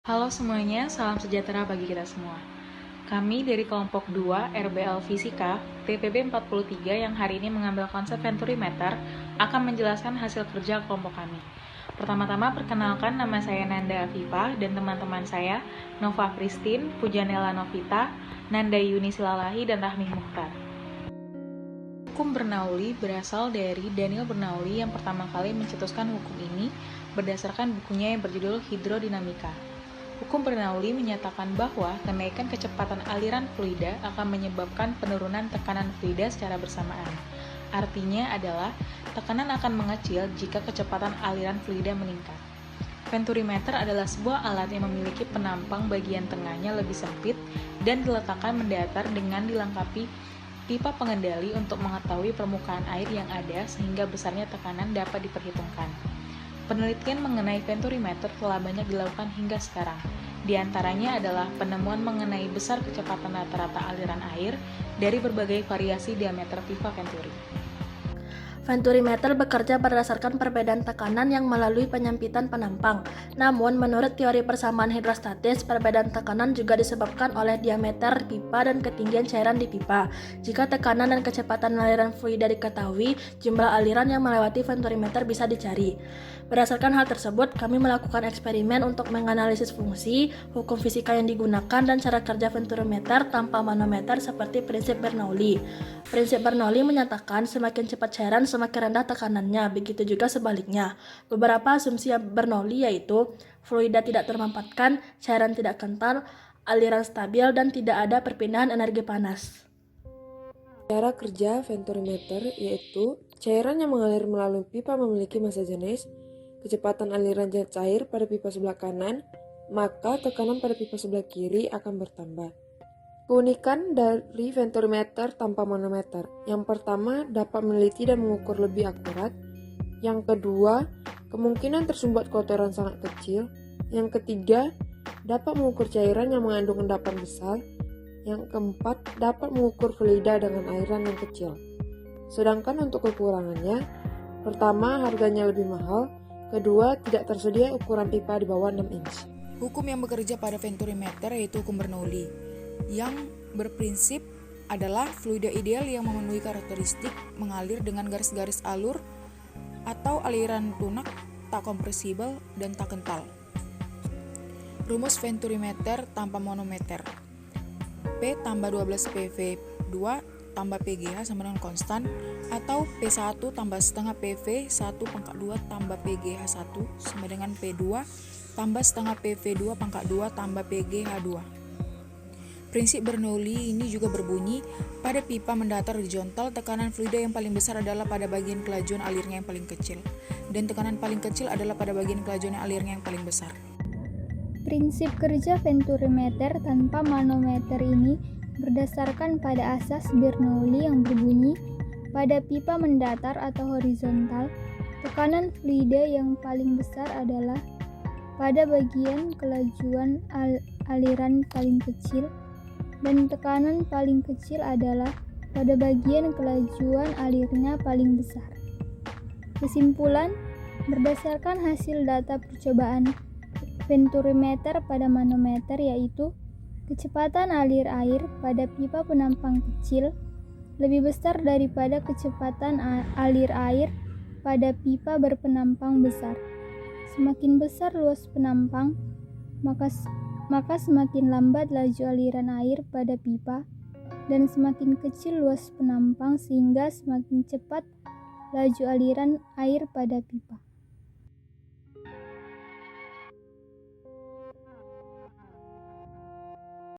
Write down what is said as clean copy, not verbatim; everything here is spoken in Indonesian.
Halo semuanya, salam sejahtera bagi kita semua. Kami dari kelompok 2 RBL Fisika TPB 43 yang hari ini mengambil konsep Venturimeter akan menjelaskan hasil kerja kelompok kami. Pertama-tama perkenalkan, nama saya Nanda Afifa dan teman-teman saya Nova Christine, Pujanela Novita, Nanda Yuni Silalahi, dan Rahmi Mukhtar. Hukum Bernoulli berasal dari Daniel Bernoulli yang pertama kali mencetuskan hukum ini berdasarkan bukunya yang berjudul Hidrodinamika. Hukum Bernoulli menyatakan bahwa kenaikan kecepatan aliran fluida akan menyebabkan penurunan tekanan fluida secara bersamaan. Artinya adalah tekanan akan mengecil jika kecepatan aliran fluida meningkat. Venturimeter adalah sebuah alat yang memiliki penampang bagian tengahnya lebih sempit dan diletakkan mendatar dengan dilengkapi pipa pengendali untuk mengetahui permukaan air yang ada sehingga besarnya tekanan dapat diperhitungkan. Penelitian mengenai Venturimeter telah banyak dilakukan hingga sekarang. Di antaranya adalah penemuan mengenai besar kecepatan rata-rata aliran air dari berbagai variasi diameter pipa Venturi. Venturimeter bekerja berdasarkan perbedaan tekanan yang melalui penyempitan penampang. Namun, menurut teori persamaan hidrostatis, perbedaan tekanan juga disebabkan oleh diameter pipa dan ketinggian cairan di pipa. Jika tekanan dan kecepatan aliran fluida diketahui, jumlah aliran yang melewati Venturimeter bisa dicari. Berdasarkan hal tersebut, kami melakukan eksperimen untuk menganalisis fungsi, hukum fisika yang digunakan, dan cara kerja Venturimeter tanpa manometer seperti prinsip Bernoulli. Prinsip Bernoulli menyatakan semakin cepat cairan, semakin rendah tekanannya, begitu juga sebaliknya. Beberapa asumsi Bernoulli yaitu fluida tidak termampatkan, cairan tidak kental, aliran stabil, dan tidak ada perpindahan energi panas. Cara kerja Venturimeter yaitu cairan yang mengalir melalui pipa memiliki massa jenis, kecepatan aliran cair pada pipa sebelah kanan, maka tekanan pada pipa sebelah kiri akan bertambah. Keunikan dari Venturimeter tanpa manometer. Yang pertama, dapat meneliti dan mengukur lebih akurat. Yang kedua, kemungkinan tersumbat kotoran sangat kecil. Yang ketiga, dapat mengukur cairan yang mengandung endapan besar. Yang keempat, dapat mengukur fluida dengan airan yang kecil. Sedangkan untuk kekurangannya, pertama, harganya lebih mahal. Kedua, tidak tersedia ukuran pipa di bawah 6 inch. Hukum yang bekerja pada Venturimeter yaitu hukum Bernoulli, yang berprinsip adalah fluida ideal yang memenuhi karakteristik mengalir dengan garis-garis alur atau aliran lunak, tak kompresibel, dan tak kental. Rumus Venturimeter tanpa manometer. P tambah 12 PV2 tambah PGH sama dengan konstan, atau P1 tambah setengah PV1 pangkat 2 tambah PGH1 sama dengan P2 tambah setengah PV2 pangkat 2 tambah PGH2. Prinsip Bernoulli ini juga berbunyi, pada pipa mendatar horizontal, tekanan fluida yang paling besar adalah pada bagian kelajuan alirnya yang paling kecil, dan tekanan paling kecil adalah pada bagian kelajuan alirnya yang paling besar. Prinsip kerja Venturimeter tanpa manometer ini berdasarkan pada asas Bernoulli yang berbunyi, pada pipa mendatar atau horizontal, tekanan fluida yang paling besar adalah pada bagian kelajuan aliran paling kecil, dan tekanan paling kecil adalah pada bagian kelajuan alirnya paling besar. Kesimpulan, berdasarkan hasil data percobaan Venturimeter pada manometer yaitu kecepatan alir air pada pipa penampang kecil lebih besar daripada kecepatan alir air pada pipa berpenampang besar. Semakin besar luas penampang, maka semakin lambat laju aliran air pada pipa, dan semakin kecil luas penampang sehingga semakin cepat laju aliran air pada pipa.